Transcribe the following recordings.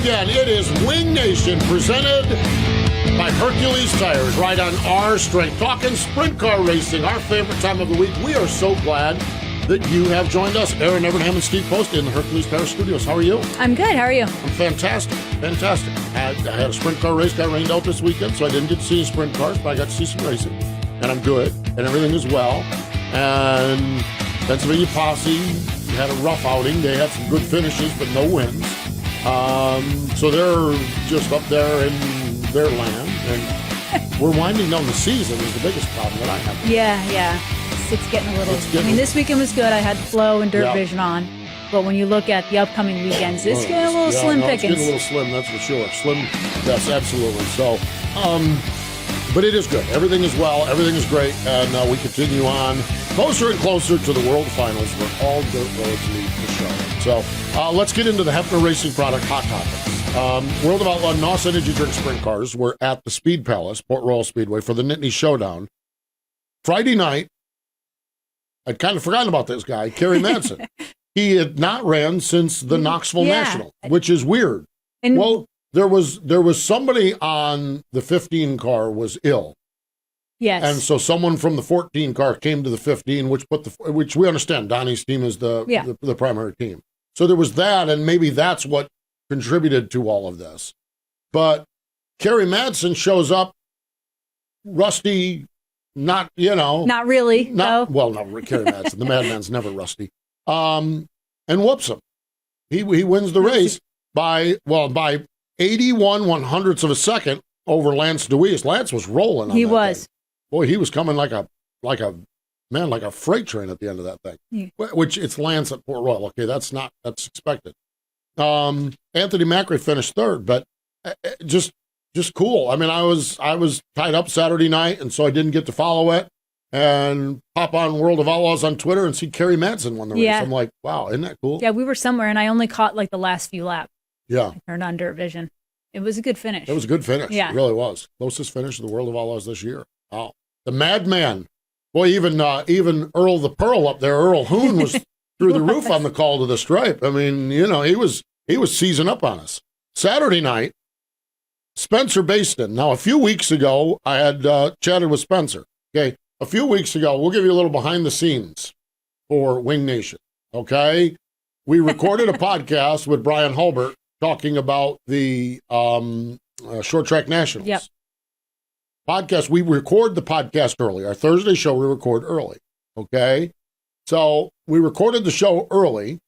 again. It is Wing Nation presented by Hercules Tires, right on our strength. Talking sprint car racing, our favorite time of the week. We are so glad that you have joined us. Erin, Evernham, and Steve Post in the Hercules Tires studios. How are you? I'm good. How are you? I'm fantastic. Fantastic. I had a sprint car race, got rained out this weekend, so I didn't get to see sprint cars, but I got to see some racing. And I'm good, and everything is well. And Pennsylvania Posse had a rough outing. They had some good finishes, but no wins. So they're just up there in their land. And we're winding down the season is the biggest problem that I have. Yeah. It's getting a little... this weekend was good. I had Flow and Dirt Vision on. But when you look at the upcoming weekends, it's getting a little slim pickings. It's getting a little slim, that's for sure. Slim, yes, absolutely. So, but it is good. Everything is well. Everything is great. And we continue on closer and closer to the World Finals where all dirt roads lead to Charlotte. So let's get into the Hefner Racing Product Hot Topics. World of Outlaw NOS Energy Drink Sprint Cars were at the Speed Palace, Port Royal Speedway, for the Nittany Showdown. Friday night, I'd kind of forgotten about this guy, Kerry Madsen. He had not ran since the Knoxville National, which is weird. And well, there was somebody on the 15 car was ill. Yes. And so someone from the 14 car came to the 15, which we understand. Donnie's team is the primary team. So there was that, and maybe that's what contributed to all of this. But Kerry Madsen shows up rusty, not really. No. Well, not Kerry Madsen. The madman's never rusty. And whoops him. He wins the race by 81 100ths of a second over Lance Deweese. Lance was rolling on He that was. thing. Boy, he was coming like a freight train at the end of that thing. Yeah. Which it's Lance at Port Royal. Okay, that's expected. Anthony Macri finished third, but just cool. I mean, I was tied up Saturday night, and so I didn't get to follow it. And pop on World of Outlaws on Twitter and see Kerry Madsen won the race. I'm like, wow, isn't that cool? Yeah, we were somewhere, and I only caught the last few laps. Yeah. I turned on Dirt Vision. It was a good finish. It was a good finish. Yeah. It really was. Closest finish of the World of Outlaws this year. Wow. The madman. Boy, even Earl the Pearl up there, Earl Hoon was through the roof on the call to the stripe. I mean, he was seizing up on us. Saturday night, Spencer Bayston. Now, a few weeks ago, I had chatted with Spencer. Okay. A few weeks ago, we'll give you a little behind the scenes for Wing Nation, okay? We recorded a podcast with Brian Hulbert talking about the Short Track Nationals. Yep. Podcast, we record the podcast early. Our Thursday show, we record early, okay? So we recorded the show early,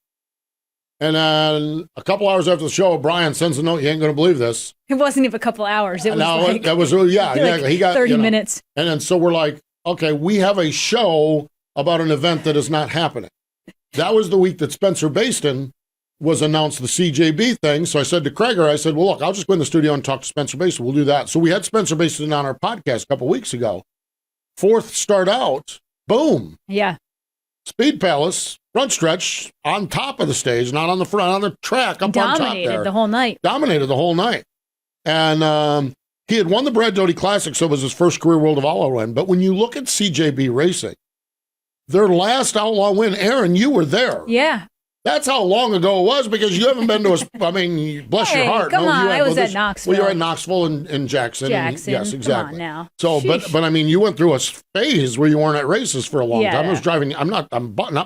and then a couple hours after the show, Brian sends a note, you ain't going to believe this. It wasn't even a couple hours. It was that was, exactly. He got 30 minutes. And then so we're like, okay, we have a show about an event that is not happening. That was the week that Spencer Bayston was announced the CJB thing. So I said to Krager, well, look, I'll just go in the studio and talk to Spencer Bayston. We'll do that. So we had Spencer Bayston on our podcast a couple weeks ago. Fourth start out, boom. Yeah. Speed Palace, front stretch, on top of the stage, not on the front, on the track, up on top there. Dominated the whole night. Dominated the whole night. And he had won the Brad Doty Classic, so it was his first career World of Outlaw win. But when you look at CJB Racing, their last Outlaw win, Erin, you were there. Yeah. That's how long ago it was, because you haven't been to bless your heart. Come on, I was at Knoxville. Well, you were at Knoxville and Jackson. Yes, exactly. Come on now. So, but I mean, you went through a phase where you weren't at races for a long time. I was driving. I'm not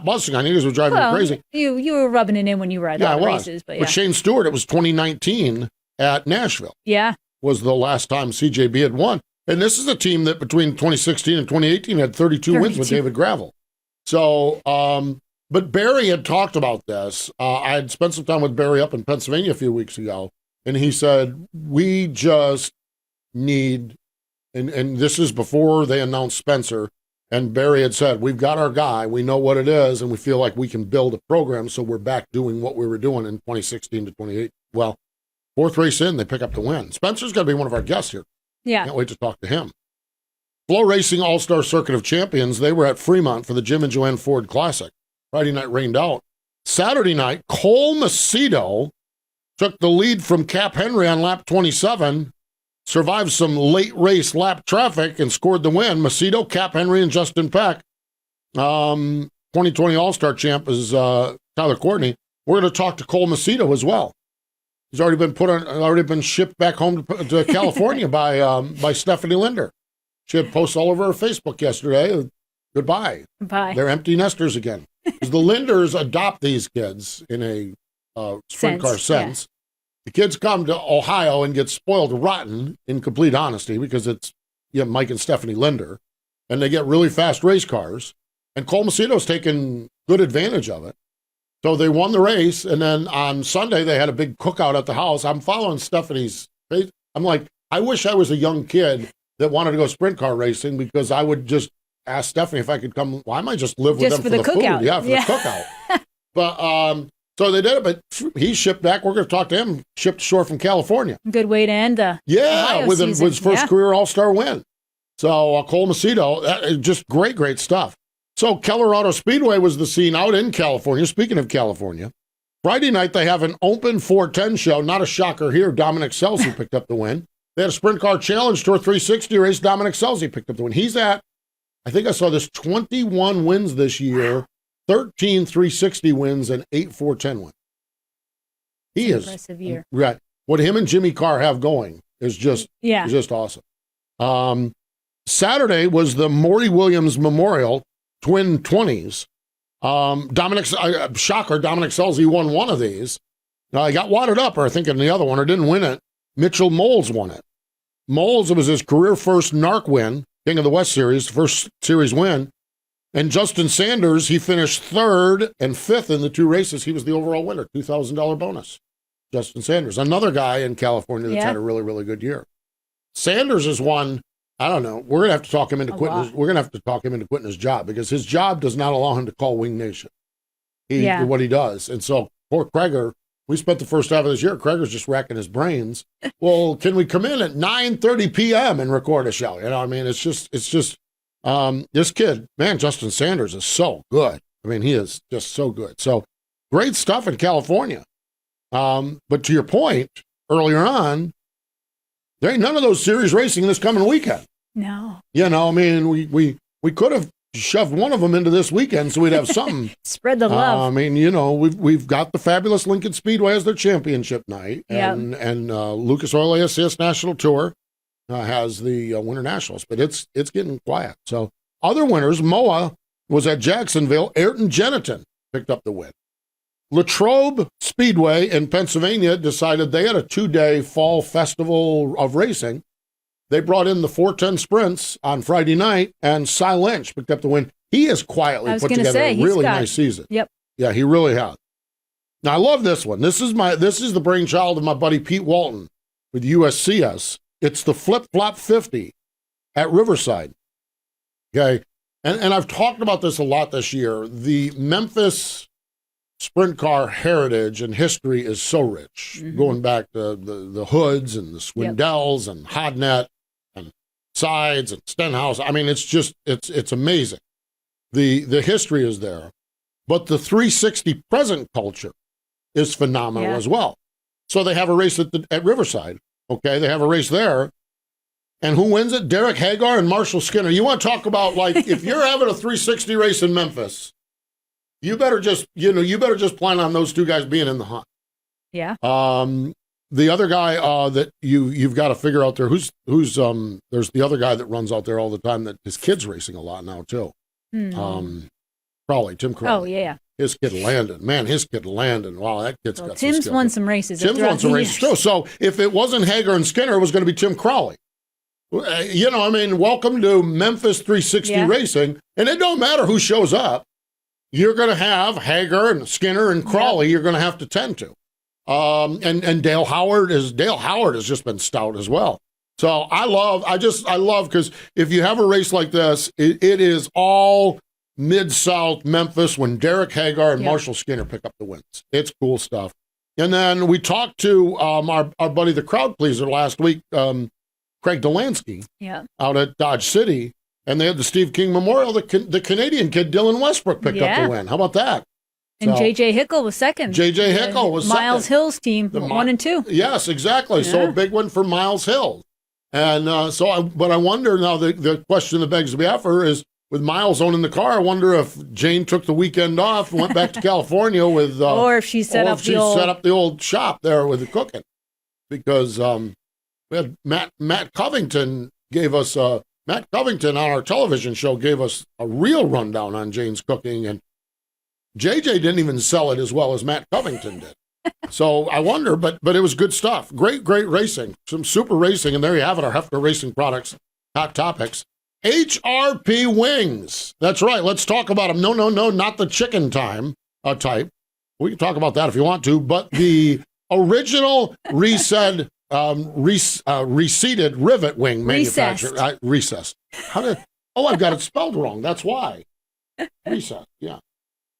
busting on you. You were driving crazy. You were rubbing it in when you were at all the races. But Shane Stewart, it was 2019 at Nashville. Yeah. Was the last time CJB had won. And this is a team that between 2016 and 2018 had 32 wins with David Gravel. So, but Barry had talked about this. I had spent some time with Barry up in Pennsylvania a few weeks ago, and he said, we just need, and this is before they announced Spencer, and Barry had said, we've got our guy, we know what it is, and we feel like we can build a program, so we're back doing what we were doing in 2016 to 2018. Well, fourth race in, they pick up the win. Spencer's going to be one of our guests here. Yeah. Can't wait to talk to him. Flow Racing All-Star Circuit of Champions, they were at Fremont for the Jim and Joanne Ford Classic. Friday night rained out. Saturday night, Cole Macedo took the lead from Cap Henry on lap 27, survived some late race lap traffic, and scored the win. Macedo, Cap Henry, and Justin Peck. 2020 All-Star champ is Tyler Courtney. We're going to talk to Cole Macedo as well. He's already been shipped back home to California by Stephanie Linder. She had posts all over her Facebook yesterday. Goodbye. Bye. They're empty nesters again. Because the Linders adopt these kids in a sprint car sense. Yeah. The kids come to Ohio and get spoiled rotten, in complete honesty, because it's Mike and Stephanie Linder, and they get really fast race cars. And Cole Macedo's taken good advantage of it. So they won the race, and then on Sunday they had a big cookout at the house. I'm following Stephanie's face. I'm like, I wish I was a young kid that wanted to go sprint car racing, because I would just ask Stephanie if I could come. Well, I might just live with them for the cookout. Food. Yeah, for the cookout. But so they did it, but he's shipped back. We're going to talk to him, shipped ashore from California. Good way to end the Ohio with season. His first career All-Star win. So Cole Macedo, just great stuff. So Keller Auto Speedway was the scene out in California. Speaking of California, Friday night they have an open 410 show. Not a shocker here. Dominic Scelzi picked up the win. They had a Sprint Car Challenge Tour 360 race. Dominic Scelzi picked up the win. He's at, I think I saw this, 21 wins this year, 13 360 wins, and 8 410 wins. He is impressive year. Right. What him and Jimmy Carr have going is just awesome. Saturday was the Maury Williams Memorial Twin 20s. Dominic Scelzi won one of these. He got wadded up, or I think in the other one, or didn't win it. Mitchell Moles won it. Moles, it was his career first NARC win, King of the West Series, first series win. And Justin Sanders, he finished third and fifth in the two races. He was the overall winner, $2,000 bonus. Justin Sanders, another guy in California that's had a really, really good year. Sanders is one, I don't know, we're gonna have to talk him into quitting his job, because his job does not allow him to call Wing Nation. What he does. And so poor Kreger, we spent the first half of this year, Kreger's just racking his brains. Well, can we come in at 9:30 p.m. and record a show? You know, I mean, it's just this kid, man, Justin Sanders is so good. I mean, he is just so good. So great stuff in California. But to your point earlier on, there ain't none of those series racing this coming weekend. No. You know, I mean, we could have shoved one of them into this weekend so we'd have something. Spread the love. I mean, you know, we've got the fabulous Lincoln Speedway as their championship night, and Lucas Oil ASCS National Tour has the Winter Nationals, but it's getting quiet. So other winners, Moa was at Jacksonville. Ayrton Jeniton picked up the win. Latrobe Speedway in Pennsylvania decided they had a 2-day fall festival of racing. They brought in the 410 sprints on Friday night, and Cy Lynch picked up the win. He has quietly put together a really nice season. Yep. Yeah, he really has. Now, I love this one. This is the brainchild of my buddy Pete Walton with USCS. It's the Flip Flop 50 at Riverside. Okay. And I've talked about this a lot this year. The Memphis sprint car heritage and history is so rich, going back to the Hoods and the Swindells and Hodnet and Sides and Stenhouse. I mean, it's amazing. The history is there, but the 360 present culture is phenomenal as well. So they have a race at Riverside. Okay, they have a race there. And who wins it? Derek Hagar and Marshall Skinner. You want to talk about, like, if you're having a 360 race in Memphis, you better just plan on those two guys being in the hunt. Yeah. The other guy that you've got to figure out there, who's there's the other guy that runs out there all the time that his kid's racing a lot now too. Crawley, Tim Crawley. Oh yeah. His kid Landon. Wow, that kid's got Tim's some won some races. Tim's won some races too. So if it wasn't Hager and Skinner, it was going to be Tim Crawley. You know, I mean, welcome to Memphis 360 racing, and it don't matter who shows up. You're going to have Hager and Skinner and Crawley. You're going to have to tend to, and Dale Howard has just been stout as well. So I love because if you have a race like this, it is all Mid-South Memphis when Derek Hagar and Marshall Skinner pick up the wins. It's cool stuff. And then we talked to our buddy, the crowd pleaser, last week, Craig Delansky, out at Dodge City, and they had the Steve King Memorial. The Canadian kid, Dylan Westbrook, picked up the win. How about that? And J.J. Hickle was second. J.J. Hickle was Miles second. Hill's team, 1 and 2. Yes, exactly. Yeah. So a big one for Miles Hill. And but I wonder now, the question that begs to be asked for is, with Miles owning the car, I wonder if Jane took the weekend off and went back to California with, or if she set up the old shop there with the cooking, because we had Matt Covington on our television show gave us a real rundown on Jane's cooking, and JJ didn't even sell it as well as Matt Covington did. So I wonder, but it was good stuff. Great racing, some super racing, and there you have it. Our Hefner Racing Products hot topics. HRP wings. That's right. Let's talk about them. No, not the chicken type. We can talk about that if you want to, but the original reseated rivet wing manufacturer. Recessed. I've got it spelled wrong. That's why. Recessed, yeah.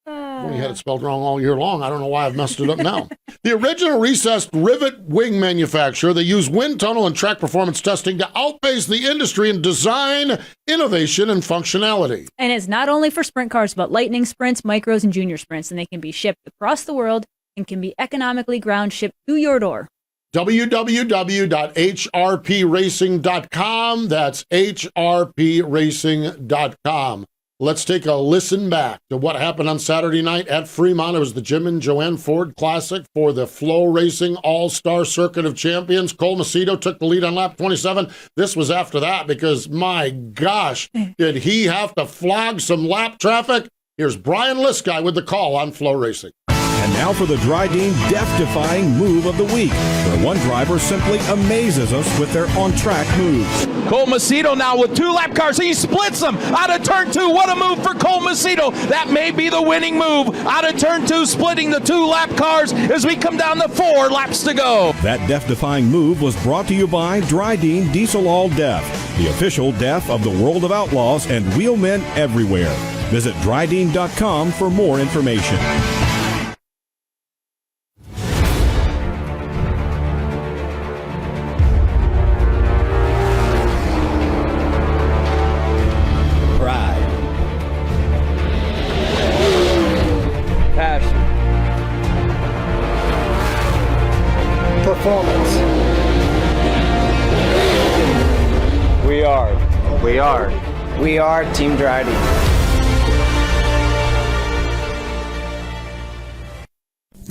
I've only had it spelled wrong all year long. I don't know why I've messed it up now. The original recessed rivet wing manufacturer, they use wind tunnel and track performance testing to outpace the industry in design, innovation, and functionality. And it's not only for sprint cars, but lightning sprints, micros, and junior sprints, and they can be shipped across the world and can be economically ground shipped to your door. www.hrpracing.com. That's hrpracing.com. Let's take a listen back to what happened on Saturday night at Fremont. It was the Jim and Joanne Ford Classic for the Flow Racing All-Star Circuit of Champions. Cole Macedo took the lead on lap 27. This was after that because, my gosh, did he have to flog some lap traffic? Here's Brian Liskey with the call on Flow Racing. And now for the Dryden death-defying move of the week, where one driver simply amazes us with their on-track moves. Cole Macedo now with 2 lap cars. He splits them out of turn 2. What a move for Cole Macedo. That may be the winning move. Out of turn 2, splitting the 2 lap cars as we come down to 4 laps to go. That death-defying move was brought to you by Dryden Diesel All Def, the official def of the world of outlaws and wheelmen everywhere. Visit Dryden.com for more information. Performance. We are Team Dryden.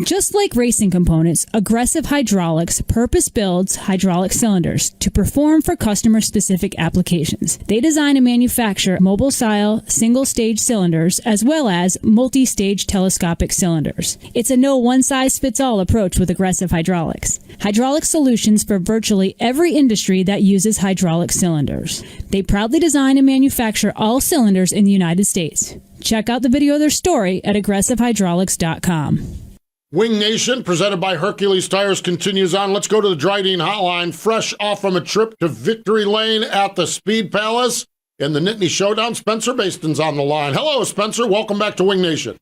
Just like racing components, Aggressive Hydraulics purpose-builds hydraulic cylinders to perform for customer-specific applications. They design and manufacture mobile-style, single-stage cylinders as well as multi-stage telescopic cylinders. It's a no one-size-fits-all approach with Aggressive Hydraulics. Hydraulic solutions for virtually every industry that uses hydraulic cylinders. They proudly design and manufacture all cylinders in the United States. Check out the video of their story at aggressivehydraulics.com. Wing Nation, presented by Hercules Tires, continues on. Let's go to the Dryden Hotline, fresh off from a trip to Victory Lane at the Speed Palace in the Nittany Showdown. Spencer Bayston's on the line. Hello, Spencer. Welcome back to Wing Nation.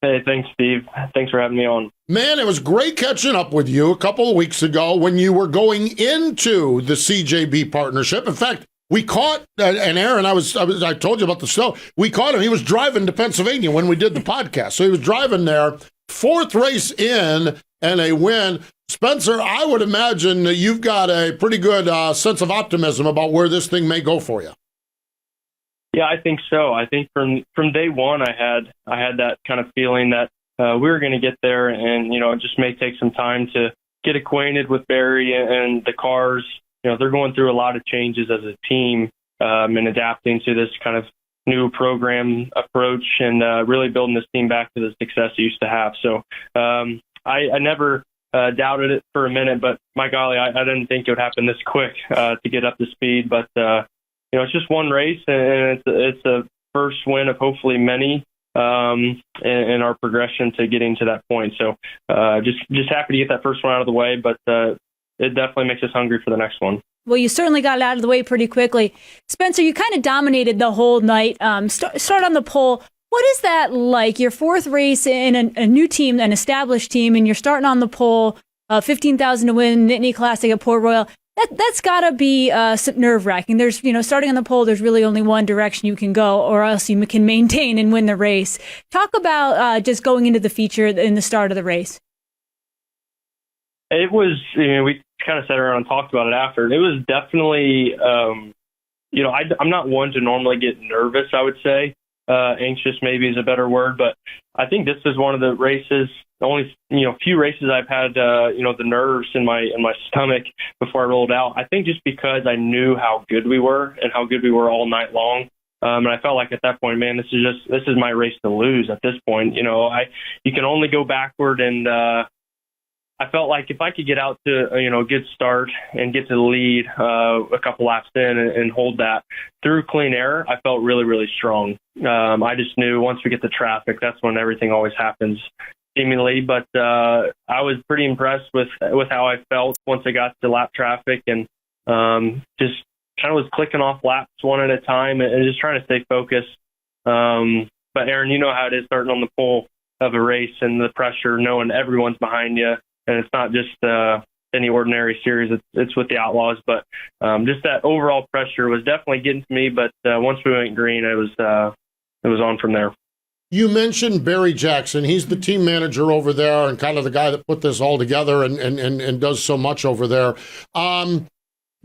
Hey, thanks, Steve. Thanks for having me on. Man, it was great catching up with you a couple of weeks ago when you were going into the CJB partnership. In fact, we caught, and Erin, I told you about the snow. We caught him. He was driving to Pennsylvania when we did the podcast. So he was driving there. 4th race in and a win. Spencer, I would imagine that you've got a pretty good sense of optimism about where this thing may go for you. Yeah, I think so. I think from day one, I had that kind of feeling that we were going to get there, and it just may take some time to get acquainted with Barry and the cars. They're going through a lot of changes as a team and adapting to this kind of new program approach and really building this team back to the success it used to have. So I never doubted it for a minute, but my golly, I didn't think it would happen this quick to get up to speed. But, it's just one race, and it's a first win of hopefully many in our progression to getting to that point. So just happy to get that first one out of the way, but it definitely makes us hungry for the next one. Well, you certainly got it out of the way pretty quickly. Spencer, you kind of dominated the whole night. Start on the pole. What is that like? Your 4th race in a new team, an established team, and you're starting on the pole, 15,000 to win, Nittany Classic at Port Royal. That's got to be nerve-wracking. There's, starting on the pole, there's really only one direction you can go, or else you can maintain and win the race. Talk about just going into the feature in the start of the race. It was, we kind of sat around and talked about it after. It was definitely, I'm not one to normally get nervous, I would say. Anxious maybe is a better word, but I think this is one of the races, the only, few races I've had, the nerves in my stomach before I rolled out. I think just because I knew how good we were and how good we were all night long. And I felt like at that point, man, this is my race to lose at this point. You can only go backward, and I felt like if I could get out to a good start and get to the lead a couple laps in and hold that through clean air, I felt really, really strong. I just knew once we get the traffic, that's when everything always happens, seemingly. But I was pretty impressed with how I felt once I got to lap traffic, and just kind of was clicking off laps one at a time and just trying to stay focused. But Erin, you know how it is starting on the pole of a race and the pressure, knowing everyone's behind you. And it's not just any ordinary series. It's with the Outlaws. But just that overall pressure was definitely getting to me. But once we went green, it was on from there. You mentioned Barry Jackson. He's the team manager over there and kind of the guy that put this all together and does so much over there.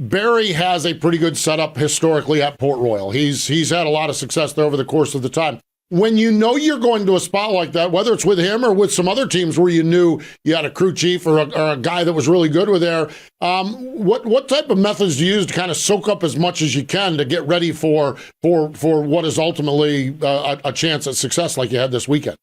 Barry has a pretty good setup historically at Port Royal. He's had a lot of success there over the course of the time. When you know you're going to a spot like that, whether it's with him or with some other teams where you knew you had a crew chief or a guy that was really good with there, what type of methods do you use to kind of soak up as much as you can to get ready for what is ultimately a chance at success like you had this weekend?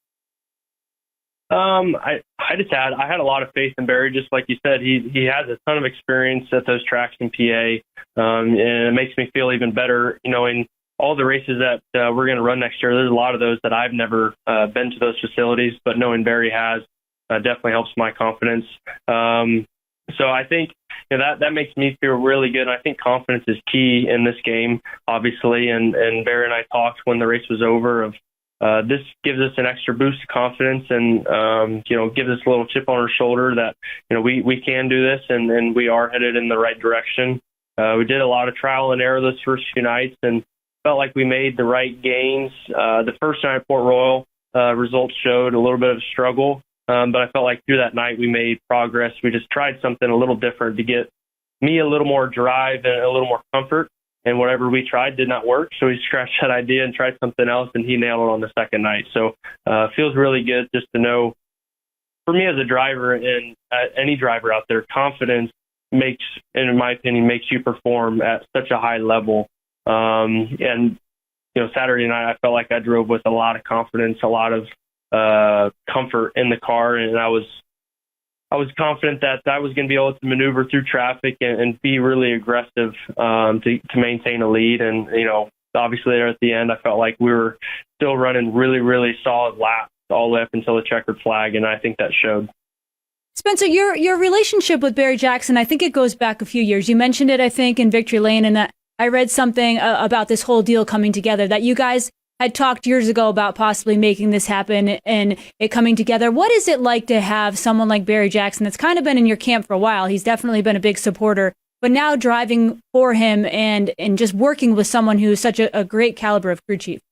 I had a lot of faith in Barry, just like you said. He has a ton of experience at those tracks in PA, and it makes me feel even better, in all the races that we're going to run next year. There's a lot of those that I've never been to those facilities, but knowing Barry has definitely helps my confidence. So I think that makes me feel really good. I think confidence is key in this game, obviously. And Barry and I talked when the race was over of this gives us an extra boost of confidence and gives us a little chip on our shoulder that we can do this and we are headed in the right direction. We did a lot of trial and error those first few nights and felt like we made the right gains. The first night at Port Royal, results showed a little bit of a struggle, but I felt like through that night we made progress. We just tried something a little different to get me a little more drive and a little more comfort, and whatever we tried did not work, so we scratched that idea and tried something else, and he nailed it on the second night. So it feels really good just to know, for me as a driver and any driver out there, confidence in my opinion, makes you perform at such a high level. And Saturday night, I felt like I drove with a lot of confidence, a lot of comfort in the car, and I was confident that I was going to be able to maneuver through traffic and be really aggressive to maintain a lead. And obviously there at the end, I felt like we were still running really, really solid laps all the way up until the checkered flag, and I think that showed. Spencer, your relationship with Barry Jackson, I think it goes back a few years. You mentioned it, I think, in Victory Lane, and I read something about this whole deal coming together, that you guys had talked years ago about possibly making this happen and it coming together. What is it like to have someone like Barry Jackson that's kind of been in your camp for a while? He's definitely been a big supporter, but now driving for him and just working with someone who's such a great caliber of crew chief.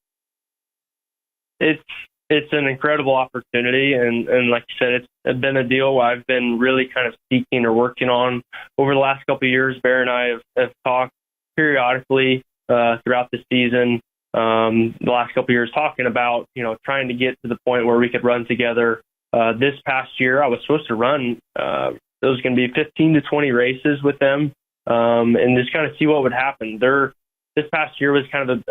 It's an incredible opportunity, and like you said, it's been a deal I've been really kind of seeking or working on over the last couple of years. Barry and I have talked periodically throughout the season, the last couple of years, talking about trying to get to the point where we could run together. This past year, I was supposed to run. There was going to be 15 to 20 races with them, and just kind of see what would happen. This past year was kind of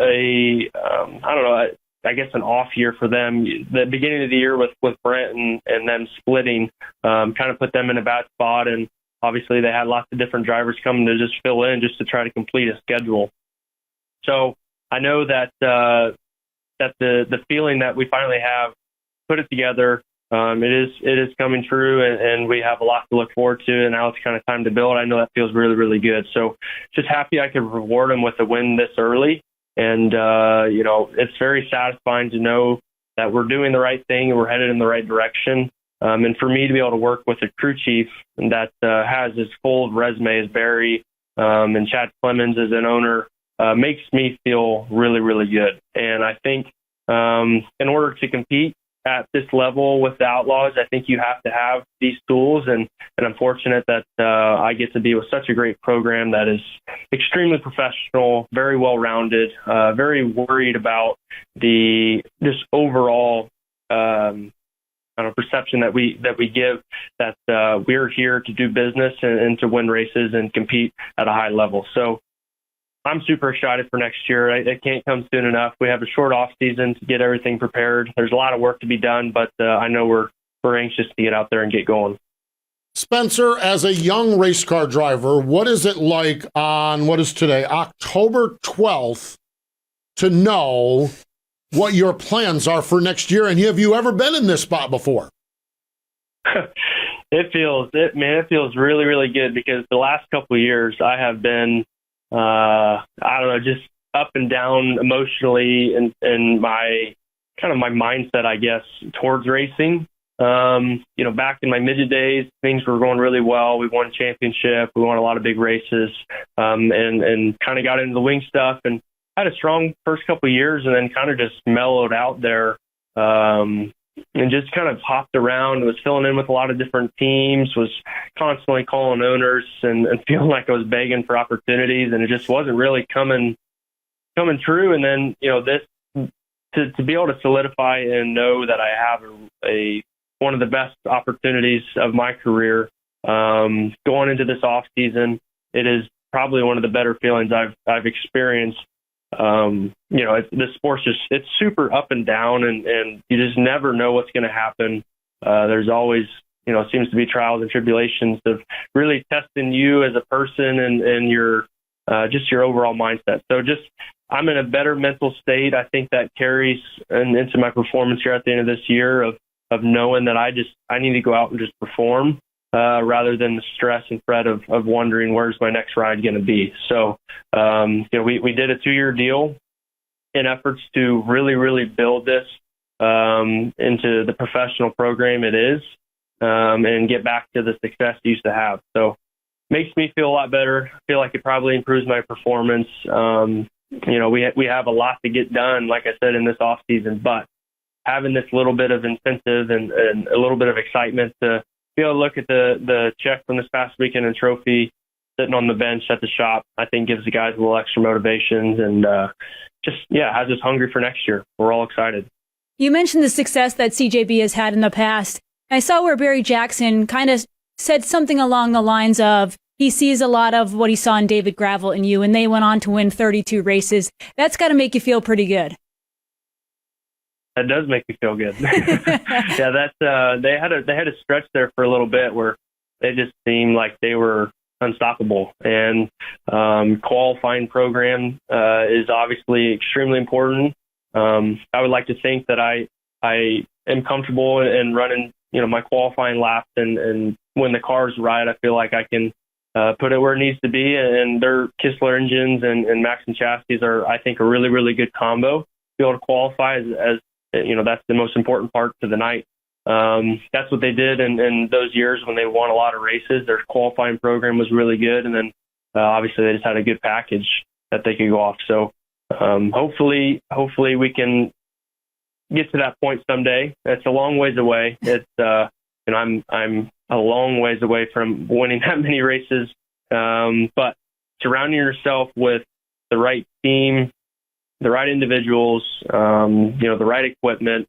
I guess an off year for them. The beginning of the year with Brent and them splitting kind of put them in a bad spot, and obviously they had lots of different drivers coming to just fill in just to try to complete a schedule. So I know that the feeling that we finally have put it together, it is coming true, and we have a lot to look forward to, and now it's kind of time to build. I know that feels really, really good. So just happy I could reward them with a win this early. And, it's very satisfying to know that we're doing the right thing and we're headed in the right direction. And for me to be able to work with a crew chief that has as full resume as Barry and Chad Clemens as an owner makes me feel really, really good. And I think in order to compete, at this level with the Outlaws, I think you have to have these tools, and I'm fortunate that I get to be with such a great program that is extremely professional, very well-rounded, very worried about this overall perception that we give that we're here to do business and to win races and compete at a high level. So I'm super excited for next year. It can't come soon enough. We have a short off season to get everything prepared. There's a lot of work to be done, but I know we're anxious to get out there and get going. Spencer, as a young race car driver, what is it like on, what is today, October 12th, to know what your plans are for next year? And have you ever been in this spot before? It feels really, really good, because the last couple of years I have been, just up and down emotionally and my mindset, I guess, towards racing. Back in my midget days, things were going really well. We won a championship. We won a lot of big races, and kind of got into the wing stuff and had a strong first couple of years, and then kind of just mellowed out there, and just kind of hopped around, was filling in with a lot of different teams, was constantly calling owners and feeling like I was begging for opportunities, and it just wasn't really coming true. And then, this to be able to solidify and know that I have one of the best opportunities of my career going into this off season, it is probably one of the better feelings I've experienced. The sport's it's super up and down, and you just never know what's going to happen. There's always, seems to be trials and tribulations of really testing you as a person and your overall mindset. So I'm in a better mental state. I think that carries into my performance here at the end of this year of knowing that I need to go out and just perform, rather than the stress and fret of wondering where's my next ride going to be. So, we did a 2-year deal in efforts to really, really build this into the professional program it is, and get back to the success it used to have. So makes me feel a lot better. I feel like it probably improves my performance. We have a lot to get done, like I said, in this off season, but having this little bit of incentive and a little bit of excitement to be able to look at the check from this past weekend and trophy sitting on the bench at the shop, I think gives the guys a little extra motivations and has us hungry for next year. We're all excited. You mentioned the success that CJB has had in the past. I saw where Barry Jackson kind of said something along the lines of he sees a lot of what he saw in David Gravel and you, and they went on to win 32 races. That's got to make you feel pretty good. That does make me feel good. Yeah, they had a stretch there for a little bit where they just seemed like they were unstoppable. And qualifying program is obviously extremely important. I would like to think that I am comfortable in running, my qualifying laps, and when the car's right, I feel like I can put it where it needs to be. And their Kistler engines and Maxon chassis are, I think, a really, really good combo to be able to qualify as that's the most important part to the night. That's what they did in those years when they won a lot of races. Their qualifying program was really good. And then obviously they just had a good package that they could go off. So hopefully we can get to that point someday. It's a long ways away. It's, I'm a long ways away from winning that many races. But surrounding yourself with the right team, the right individuals, the right equipment.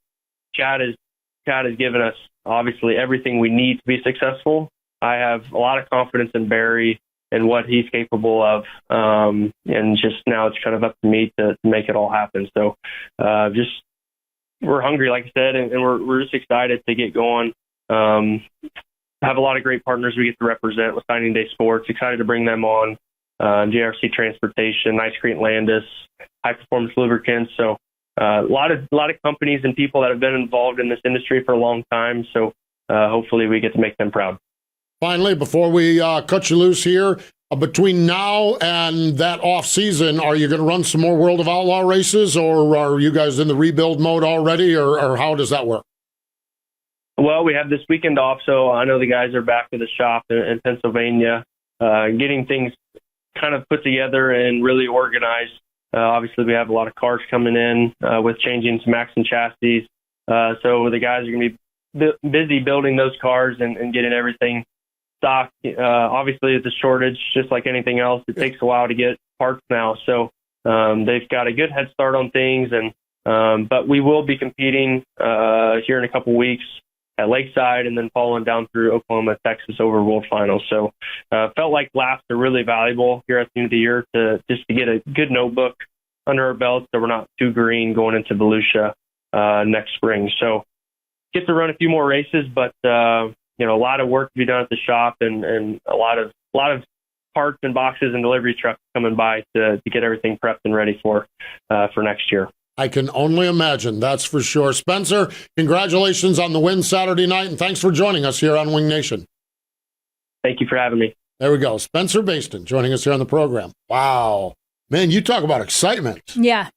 Chad has given us obviously everything we need to be successful. I have a lot of confidence in Barry and what he's capable of. And just now it's kind of up to me to make it all happen. So we're hungry, like I said, and we're just excited to get going. Have a lot of great partners we get to represent with Signing Day Sports. Excited to bring them on. JRC Transportation, Ice Cream Landis, High Performance Lubricants. So a lot of companies and people that have been involved in this industry for a long time. So hopefully we get to make them proud. Finally, before we cut you loose here, between now and that off season, are you going to run some more World of Outlaw races, or are you guys in the rebuild mode already, or how does that work? Well, we have this weekend off, so I know the guys are back to the shop in Pennsylvania, getting things kind of put together and really organized. Obviously, we have a lot of cars coming in with changing some Maxon chassis, So the guys are going to be busy building those cars and getting everything stocked. Obviously, it's a shortage, just like anything else. It takes a while to get parts now. So they've got a good head start on things. But we will be competing here in a couple weeks at Lakeside and then following down through Oklahoma, Texas over World Finals. So felt like laps are really valuable here at the end of the year to get a good notebook under our belts so we're not too green going into Volusia next spring. So get to run a few more races, but a lot of work to be done at the shop and a lot of parts and boxes and delivery trucks coming by to get everything prepped and ready for next year. I can only imagine, that's for sure. Spencer, congratulations on the win Saturday night, and thanks for joining us here on Wing Nation. Thank you for having me. There we go. Spencer Bayston joining us here on the program. Wow. Man, you talk about excitement. Yeah.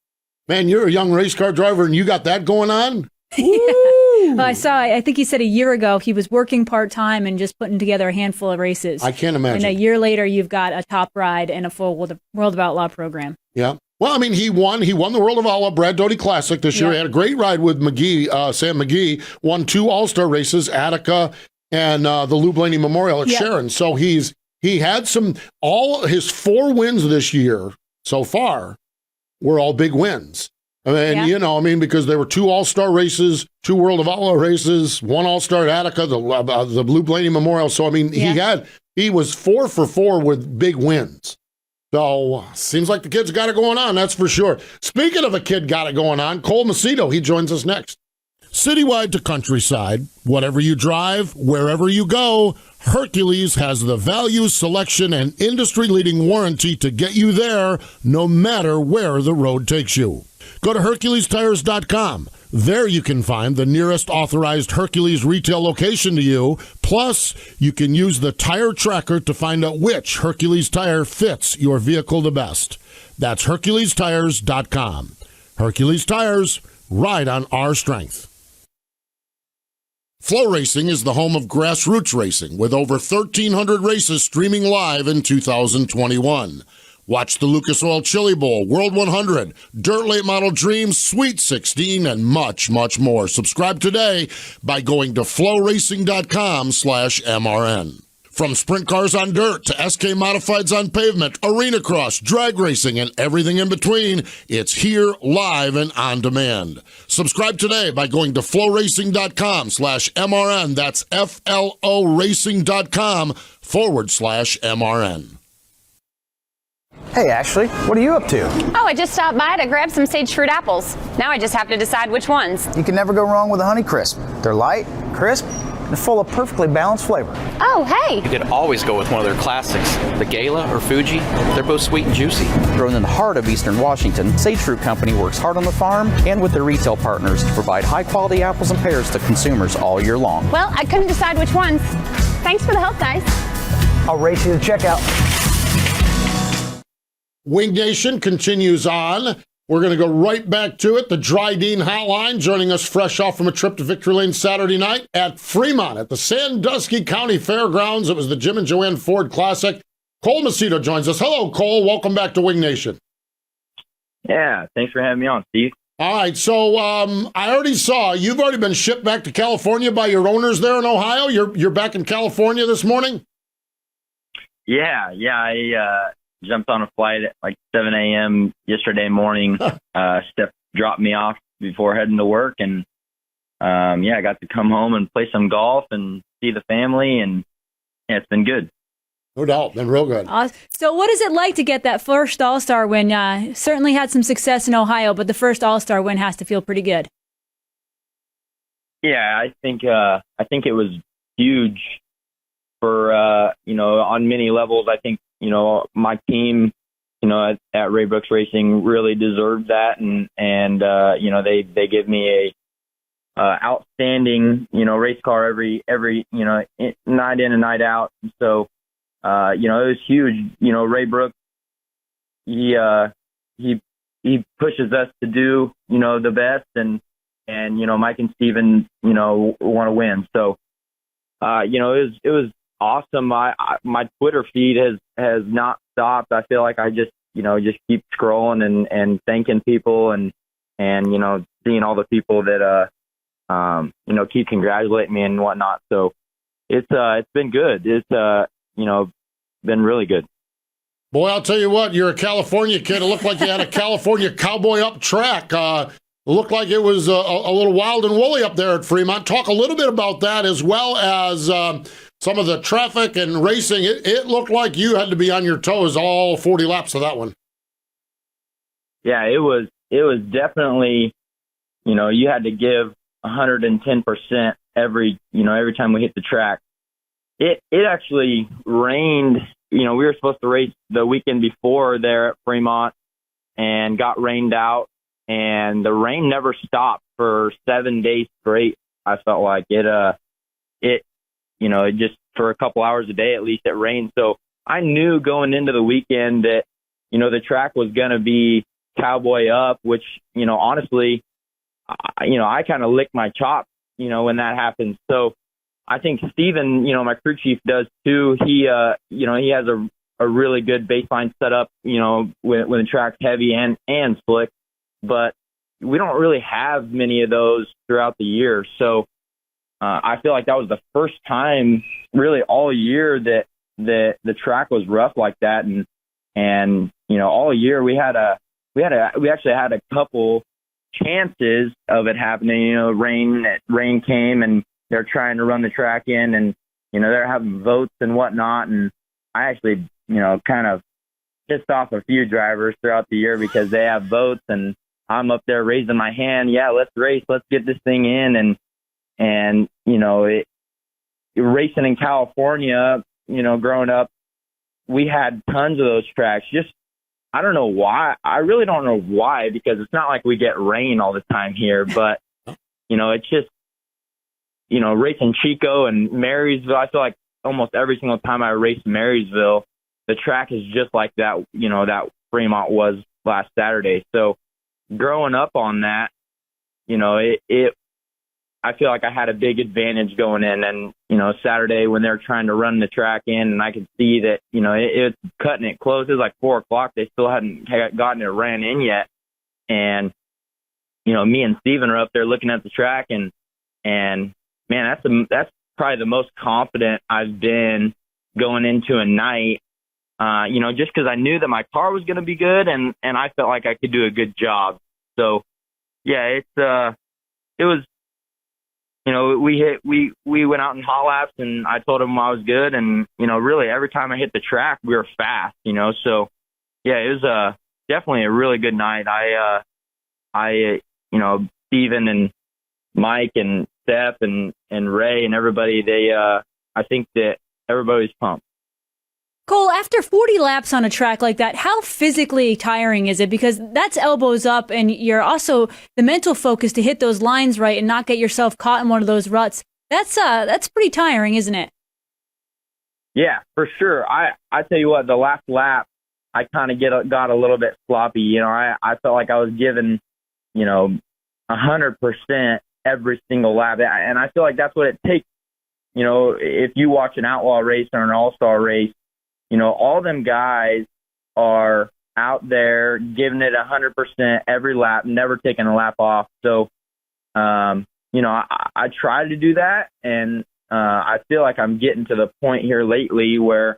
Man, you're a young race car driver, and you got that going on? Well, I think he said a year ago he was working part-time and just putting together a handful of races. I can't imagine. And a year later, you've got a top ride and a full World of Outlaw program. Yeah. Well, I mean, he won the World of Outlaw Brad Doty Classic this year. He had a great ride with Sam McGee, won 2 All-Star races, Attica and the Lou Blaney Memorial at Sharon. So he had all his 4 wins this year so far were all big wins. And, because there were 2 All-Star races, 2 World of Outlaw races, 1 All-Star at Attica, the Lou Blaney Memorial. So, I mean, he was 4 for 4 with big wins. So, seems like the kid's got it going on, that's for sure. Speaking of a kid got it going on, Cole Macedo, he joins us next. Citywide to countryside, whatever you drive, wherever you go, Hercules has the value, selection, and industry-leading warranty to get you there, no matter where the road takes you. Go to HerculesTires.com. There you can find the nearest authorized Hercules retail location to you. Plus, you can use the tire tracker to find out which Hercules tire fits your vehicle the best. That's HerculesTires.com. Hercules Tires, ride on our strength. Flow Racing is the home of grassroots racing with over 1,300 races streaming live in 2021. Watch the Lucas Oil Chili Bowl, World 100, Dirt Late Model Dreams, Sweet 16, and much, much more. Subscribe today by going to flowracing.com/MRN. From sprint cars on dirt to SK Modifieds on pavement, arena cross, drag racing, and everything in between, it's here live and on demand. Subscribe today by going to flowracing.com/MRN. That's FLOracing.com/MRN. Hey, Ashley, what are you up to? Oh, I just stopped by to grab some sage fruit apples. Now I just have to decide which ones. You can never go wrong with a Honey Crisp. They're light, crisp, and full of perfectly balanced flavor. Oh, hey! You could always go with one of their classics, the Gala or Fuji. They're both sweet and juicy. Grown in the heart of Eastern Washington, Sage Fruit Company works hard on the farm and with their retail partners to provide high-quality apples and pears to consumers all year long. Well, I couldn't decide which ones. Thanks for the help, guys. I'll race you to checkout. Wing Nation continues on. We're going to go right back to it. The Dryden Hotline joining us fresh off from a trip to Victory Lane Saturday night at Fremont at the Sandusky County Fairgrounds. It was the Jim and Joanne Ford Classic. Cole Macedo joins us. Hello, Cole. Welcome back to Wing Nation. Yeah, thanks for having me on, Steve. All right, so I already saw you've already been shipped back to California by your owners there in Ohio. You're back in California this morning? Yeah, I jumped on a flight at like 7 a.m. yesterday morning. Steph dropped me off before heading to work, and I got to come home and play some golf and see the family, and yeah, it's been good. No doubt, been real good. So what is it like to get that first All-Star win? Certainly had some success in Ohio, but the first All-Star win has to feel pretty good. Yeah, I think it was huge for on many levels. I think my team at Ray Brooks Racing really deserved that, and they give me a outstanding race car every night in and night out. So it was huge. Ray Brooks, he pushes us to do the best, and Mike and Steven want to win. So it was awesome. My Twitter feed has not stopped. I feel like I just keep scrolling and thanking people and seeing all the people that keep congratulating me and whatnot. So it's been good. It's been really good. Boy, I'll tell you what, you're a California kid. It looked like you had a California cowboy up track. It looked like it was a little wild and woolly up there at Fremont. Talk a little bit about that, as well as some of the traffic and racing. It looked like you had to be on your toes all 40 laps of that one. Yeah, it was definitely, you had to give 110% every time we hit the track. It actually rained. We were supposed to race the weekend before there at Fremont and got rained out, and the rain never stopped for 7 days straight. I felt like it just for a couple hours a day, at least, it rained. So I knew going into the weekend that, the track was going to be cowboy up, which, honestly, I kind of licked my chops, when that happens. So I think Steven, my crew chief, does too. He has a really good baseline setup, when the track's heavy and slick, but we don't really have many of those throughout the year. So I feel like that was the first time really all year that the track was rough like that. And all year we actually had a couple chances of it happening. Rain came and they're trying to run the track in, and they're having votes and whatnot. And I actually kind of pissed off a few drivers throughout the year because they have votes, and I'm up there raising my hand. Yeah, let's race. Let's get this thing in. And racing in California, growing up, we had tons of those tracks. Just, I don't know why. I really don't know why, because it's not like we get rain all the time here, but it's just, racing Chico and Marysville. I feel like almost every single time I race Marysville, the track is just like that, that Fremont was last Saturday. So growing up on that, I feel like I had a big advantage going in. And, Saturday when they're trying to run the track in, and I could see that, it's cutting it close. It was like 4:00. They still hadn't gotten it ran in yet. And, me and Steven are up there looking at the track, and man, that's probably the most confident I've been going into a night, just because I knew that my car was going to be good, and I felt like I could do a good job. So, yeah, it was, we went out in hot laps, and I told him I was good, and, really every time I hit the track, we were fast, so, yeah, it was definitely a really good night. Steven and Mike and Steph and Ray and everybody, I think that everybody's pumped. Cole, after 40 laps on a track like that, how physically tiring is it? Because that's elbows up, and you're also the mental focus to hit those lines right and not get yourself caught in one of those ruts. That's pretty tiring, isn't it? Yeah, for sure. I tell you what, the last lap, I kind of got a little bit sloppy. I felt like I was giving, 100% every single lap. And I feel like that's what it takes. If you watch an Outlaw race or an All-Star race, all them guys are out there giving it 100% every lap, never taking a lap off. So, I try to do that. And I feel like I'm getting to the point here lately where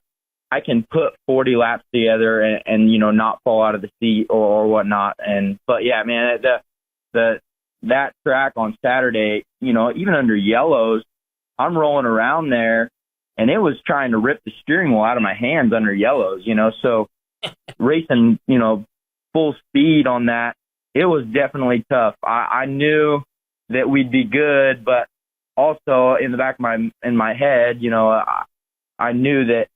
I can put 40 laps together and not fall out of the seat or whatnot. But yeah, man, that track on Saturday, even under yellows, I'm rolling around there, and it was trying to rip the steering wheel out of my hands under yellows, so racing, full speed on that, it was definitely tough. I knew that we'd be good, but also in the back of my head, I knew that,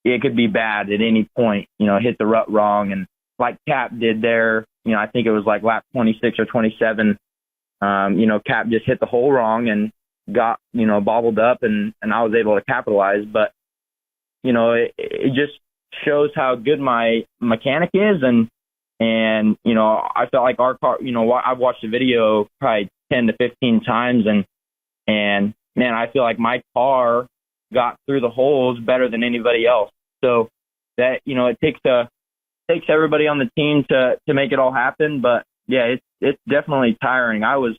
it could be bad at any point, hit the rut wrong. And like Cap did there, I think it was like lap 26 or 27, Cap just hit the hole wrong and got, bobbled up, and I was able to capitalize. But, it just shows how good my mechanic is. And I felt like our car, I've watched the video probably 10 to 15 times, and man, I feel like my car got through the holes better than anybody else. So that, it takes everybody on the team to make it all happen. But yeah, it's definitely tiring. I was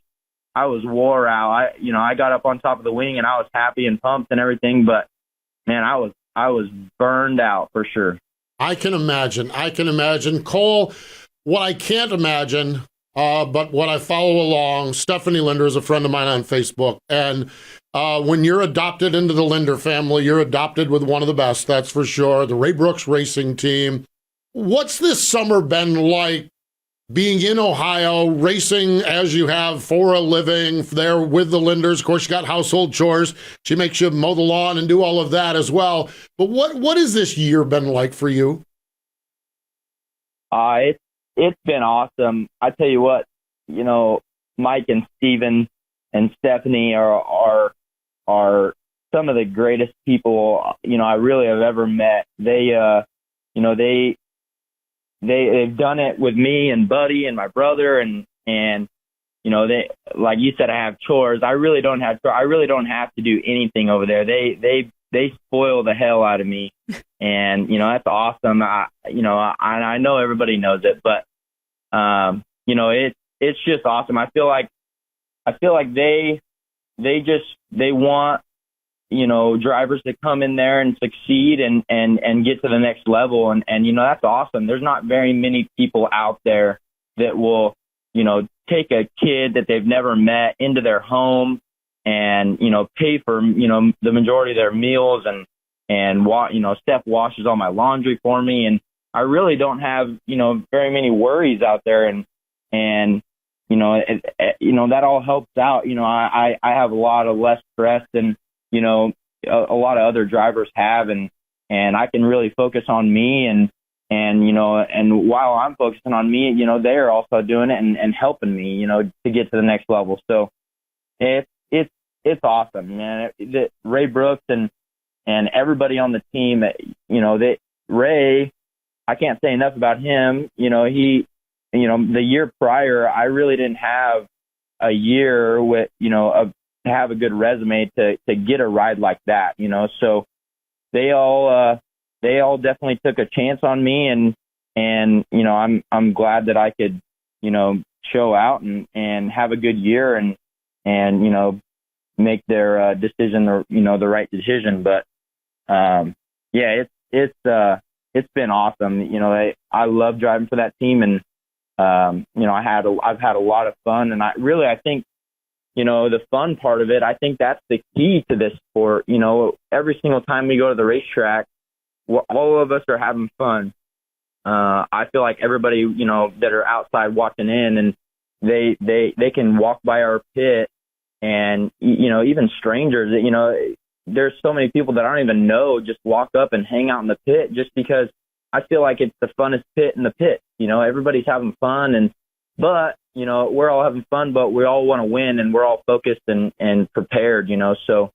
wore out. I got up on top of the wing and I was happy and pumped and everything, but man, I was burned out for sure. I can imagine. Cole, what I can't imagine, but what I follow along, Stephanie Linder is a friend of mine on Facebook, and when you're adopted into the Linder family, you're adopted with one of the best, that's for sure, the Ray Brooks Racing Team. What's this summer been like, being in Ohio, racing as you have for a living there with the Linders? Of course, you got household chores. She makes you mow the lawn and do all of that as well. But what has this year been like for you? It's been awesome. I tell you what, Mike and Steven and Stephanie are some of the greatest people, I really have ever met. They've done it with me and Buddy and my brother, and they, like you said, I have chores. I really don't have to do anything over there. They spoil the hell out of me, and that's awesome. I know everybody knows it, but it's just awesome. I feel like they want drivers to come in there and succeed and get to the next level. And that's awesome. There's not very many people out there that will, take a kid that they've never met into their home and, pay for, the majority of their meals and Steph washes all my laundry for me. And I really don't have, very many worries out there. And that all helps out. I have a lot of less stress than, a lot of other drivers have, and I can really focus on me and while I'm focusing on me, they're also doing it and helping me, to get to the next level. So it's awesome, man. Ray Brooks and everybody on the team, Ray, I can't say enough about him. The year prior, I really didn't have a year with, to have a good resume to get a ride like that, so they all definitely took a chance on me, and I'm glad that I could, show out and have a good year and make their decision, or, the right decision. But, it's been awesome. I love driving for that team, and, I've had a lot of fun, and I think, the fun part of it, I think that's the key to this sport. Every single time we go to the racetrack, all of us are having fun. I feel like everybody, that are outside watching in, and they can walk by our pit, and, even strangers, there's so many people that I don't even know just walk up and hang out in the pit, just because I feel like it's the funnest pit in the pit. Everybody's having fun, but we're all having fun, but we all want to win, and we're all focused and prepared, so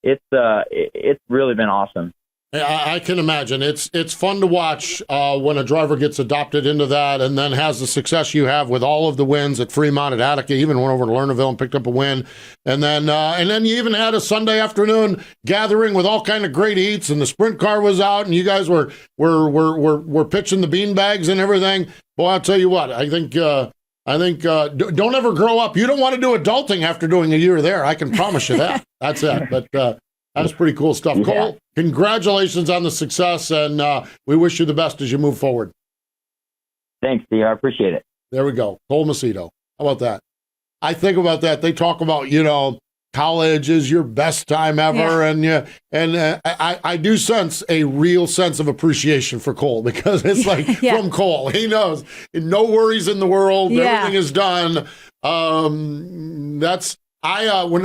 it's really been awesome. I can imagine. It's fun to watch when a driver gets adopted into that and then has the success you have with all of the wins at Fremont, at Attica, even went over to Lernerville and picked up a win. And then you even had a Sunday afternoon gathering with all kind of great eats, and the sprint car was out, and you guys were pitching the bean bags and everything. Boy, I'll tell you what, I think don't ever grow up. You don't want to do adulting after doing a year there. I can promise you that. That's it. But that's pretty cool stuff. Yeah. Cole, congratulations on the success, and we wish you the best as you move forward. Thanks, Steve. I appreciate it. There we go. Cole Macedo. How about that? I think about that. They talk about, college is your best time ever. Yeah. And I do sense a real sense of appreciation for Cole, because it's like from Cole, he knows no worries in the world. Yeah. Everything is done. When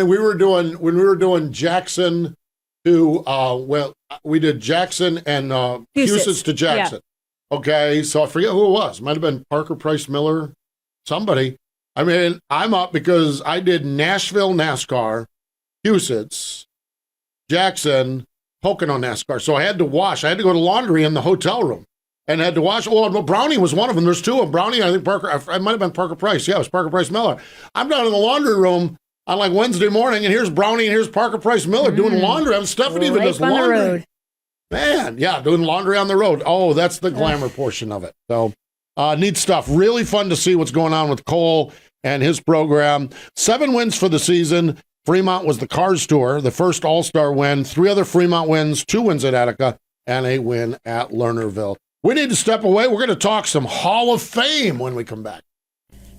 we were doing Jackson to, we did Jackson and Huset's to Jackson. Yeah. Okay. So I forget who it was. Might've been Parker Price Miller, somebody. I mean, I'm up because I did Nashville NASCAR, Huset's, Jackson, Pocono NASCAR. So I had to wash. I had to go to laundry in the hotel room and had to wash. Well, Brownie was one of them. There's two of them. Brownie, I think Parker, it might have been Parker Price. Yeah, it was Parker Price Miller. I'm down in the laundry room on like Wednesday morning, and here's Brownie and here's Parker Price Miller doing laundry. And Stephanie even does laundry. The road. Man, yeah, doing laundry on the road. Oh, that's the glamour portion of it. So neat stuff. Really fun to see what's going on with Cole. and his program. 7 wins for the season. Fremont was the Cars Tour, the first All-Star win. 3 other Fremont wins, 2 wins at Attica, and a win at Lernerville. We need to step away. We're going to talk some Hall of Fame when we come back.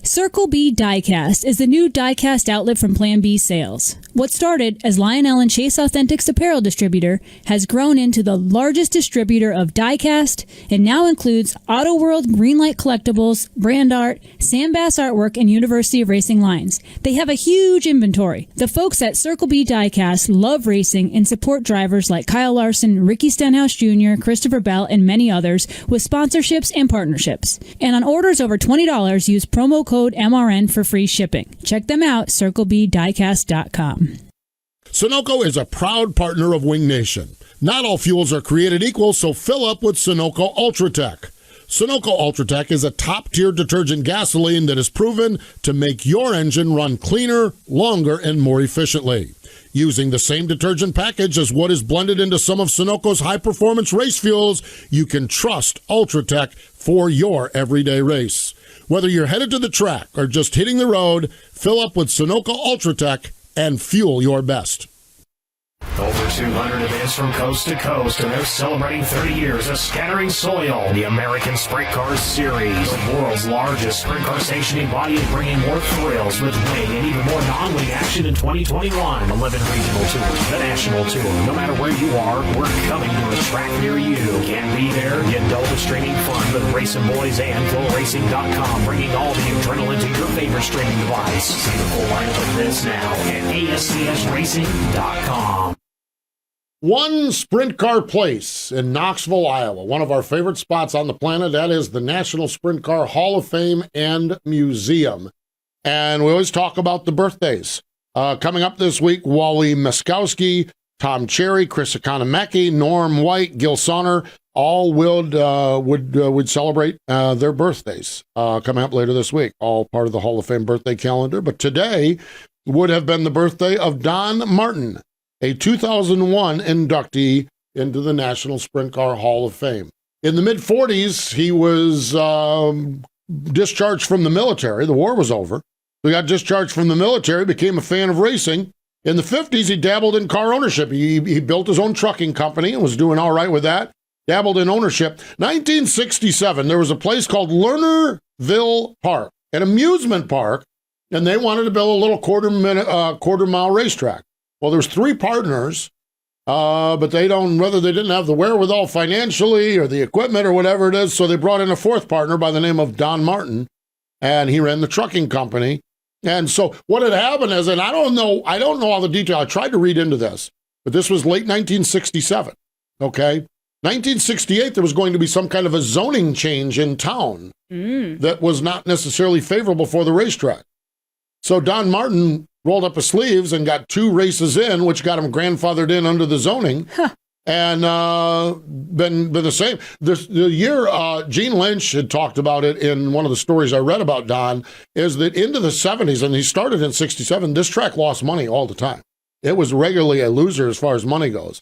Circle B Diecast is the new diecast outlet from Plan B Sales. What started as Lionel and Chase Authentics apparel distributor has grown into the largest distributor of diecast and now includes Auto World Greenlight Collectibles, Brand Art, Sandbass Artwork, and University of Racing lines. They have a huge inventory. The folks at Circle B Diecast love racing and support drivers like Kyle Larson, Ricky Stenhouse Jr., Christopher Bell, and many others with sponsorships and partnerships. And on orders over $20, use promo code MRN for free shipping. Check them out, circlebdiecast.com. Sunoco is a proud partner of Wing Nation. Not all fuels are created equal, so fill up with Sunoco Ultratech. Sunoco Ultratech is a top-tier detergent gasoline that is proven to make your engine run cleaner, longer, and more efficiently. Using the same detergent package as what is blended into some of Sunoco's high-performance race fuels, you can trust Ultratech for your everyday race. Whether you're headed to the track or just hitting the road, fill up with Sunoco Ultratech and fuel your best. Over 200 events from coast to coast, and they're celebrating 30 years of Scattering Soil, the American Sprint Cars Series, the world's largest sprint car stationing body, and bringing more thrills with wing and even more non-wing action in 2021. 11 regional tours, the national tour. No matter where you are, we're coming to a track near you. Can't be there? Get double streaming fun with Racing Boys and FlowRacing.com, bringing all the adrenaline to your favorite streaming device. See the full lineup of this now at ASCSRacing.com. One sprint car place in Knoxville, Iowa, one of our favorite spots on the planet. That is the National Sprint Car Hall of Fame and Museum. And we always talk about the birthdays. Coming up this week, Wally Muskowski, Tom Cherry, Chris Economaki, Norm White, Gil Sonner, all would celebrate their birthdays coming up later this week, all part of the Hall of Fame birthday calendar. But today would have been the birthday of Don Martin, a 2001 inductee into the National Sprint Car Hall of Fame. In the mid-40s, he was discharged from the military. The war was over. He got discharged from the military, became a fan of racing. In the 50s, he dabbled in car ownership. He built his own trucking company and was doing all right with that. Dabbled in ownership. 1967, there was a place called Lernerville Park, an amusement park, and they wanted to build a little quarter-mile racetrack. Well, there's 3 partners, but whether they didn't have the wherewithal financially or the equipment or whatever it is, so they brought in a 4th partner by the name of Don Martin, and he ran the trucking company. And so what had happened is, and I don't know all the detail. I tried to read into this, but this was late 1967, okay? 1968, there was going to be some kind of a zoning change in town that was not necessarily favorable for the racetrack. So Don Martin rolled up his sleeves and got 2 races in, which got him grandfathered in under the zoning, and been the same. The year Gene Lynch had talked about it in one of the stories I read about Don, is that into the 70s, and he started in 67, this track lost money all the time. It was regularly a loser as far as money goes.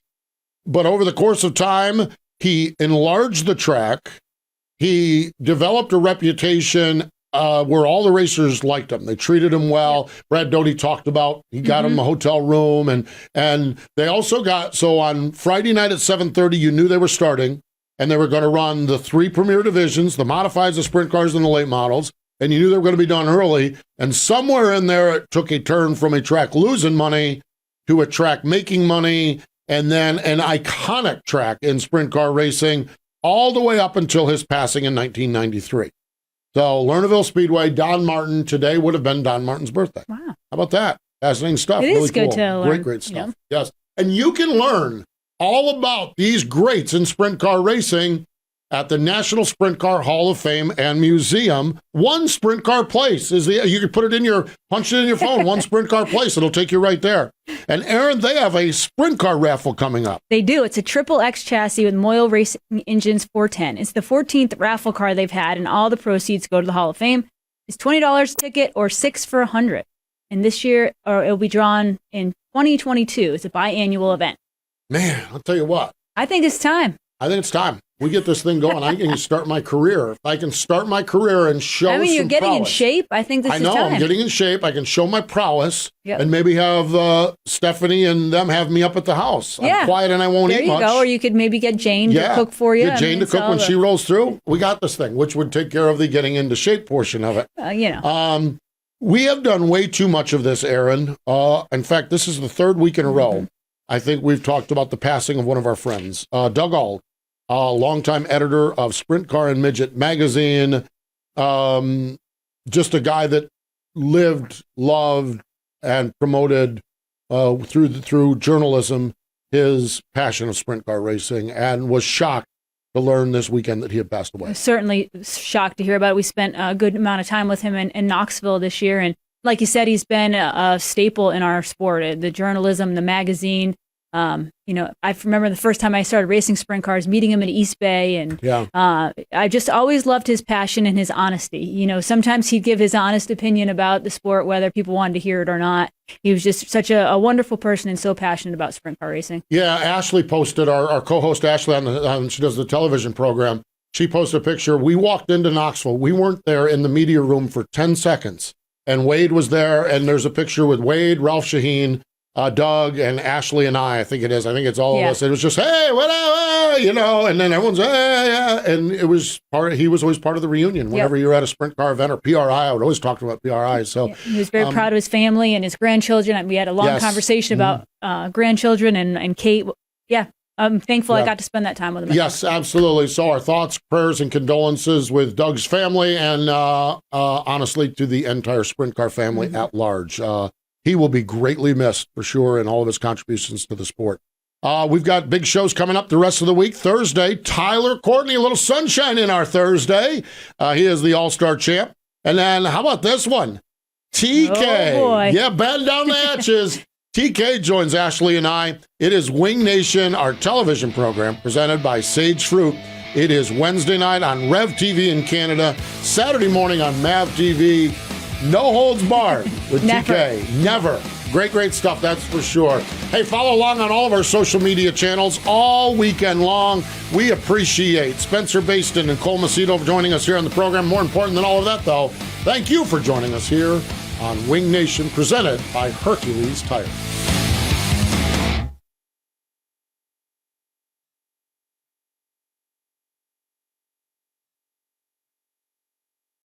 But over the course of time, he enlarged the track. He developed a reputation where all the racers liked him. They treated him well. Yep. Brad Doty talked about, he got him a hotel room, and they also got, so on Friday night at 7:30, you knew they were starting, and they were going to run the 3 premier divisions, the modifieds, the sprint cars, and the late models, and you knew they were going to be done early, and somewhere in there, it took a turn from a track losing money to a track making money, and then an iconic track in sprint car racing, all the way up until his passing in 1993. So Lernerville Speedway, Don Martin, today would have been Don Martin's birthday. Wow. How about that? Fascinating stuff. It really is good cool. to learn. Great stuff. Yes. And you can learn all about these greats in sprint car racing at the National Sprint Car Hall of Fame and Museum. One sprint car place you can put it in punch it in your phone, one sprint car place. It'll take you right there. And Erin, they have a sprint car raffle coming up. They do. It's a Triple X chassis with Moyle Racing Engines 410. It's the 14th raffle car they've had, and all the proceeds go to the Hall of Fame. It's $20 a ticket or $6 for $100. And this year, it'll be drawn in 2022. It's a biannual event. Man, I'll tell you what. I think it's time. I think it's time. We get this thing going. I can start my career. If I can start my career and show I mean, you're some getting prowess. in shape. I think this is time. I know, I'm getting in shape. I can show my prowess Yep. and maybe have Stephanie and them have me up at the house. I'm quiet and I won't eat much. There you go. Or you could maybe get Jane to cook for you. Get Jane to cook when she rolls through. We got this thing, which would take care of the getting into shape portion of it. We have done way too much of this, Erin. In fact, this is the third week in a row. I think we've talked about the passing of one of our friends, Doug Auld, longtime editor of Sprint Car and Midget magazine. Just a guy that lived, loved, and promoted through journalism his passion of sprint car racing, and was shocked to learn this weekend that he had passed away. Certainly shocked to hear about it. We spent a good amount of time with him in Knoxville this year, and like you said, he's been a staple in our sport, the journalism, the magazine. I remember the first time I started racing sprint cars, meeting him in East Bay, and I just always loved his passion and his honesty. Sometimes he'd give his honest opinion about the sport, whether people wanted to hear it or not. He was just such a wonderful person and so passionate about sprint car racing. Yeah, Ashley posted, our co-host Ashley, she does the television program, she posted a picture. We walked into Knoxville. We weren't there in the media room for 10 seconds. And Wade was there, and there's a picture with Wade, Ralph Shaheen, Doug, and Ashley and I think it is. I think it's all of us. It was just, hey, whatever, and then everyone's, hey, and it was he was always part of the reunion. Whenever you were at a sprint car event or PRI, I would always talk about PRI. So he was very proud of his family and his grandchildren. We had a long conversation about grandchildren and Kate. Yeah. I'm thankful I got to spend that time with him. Yes, absolutely. So our thoughts, prayers, and condolences with Doug's family and honestly to the entire sprint car family at large. He will be greatly missed for sure in all of his contributions to the sport. We've got big shows coming up the rest of the week. Thursday, Tyler Courtney, a little sunshine in our Thursday. He is the All-Star champ. And then how about this one? TK. Oh, boy. Yeah, bend down the hatches. TK joins Ashley and I. It is Wing Nation, our television program, presented by Sage Fruit. It is Wednesday night on Rev TV in Canada, Saturday morning on Mav TV. No holds barred with TK. Never. Great stuff, that's for sure. Hey, follow along on all of our social media channels all weekend long. We appreciate Spencer Bayston and Cole Macedo for joining us here on the program. More important than all of that, though, thank you for joining us here on Wing Nation, presented by Hercules Tire.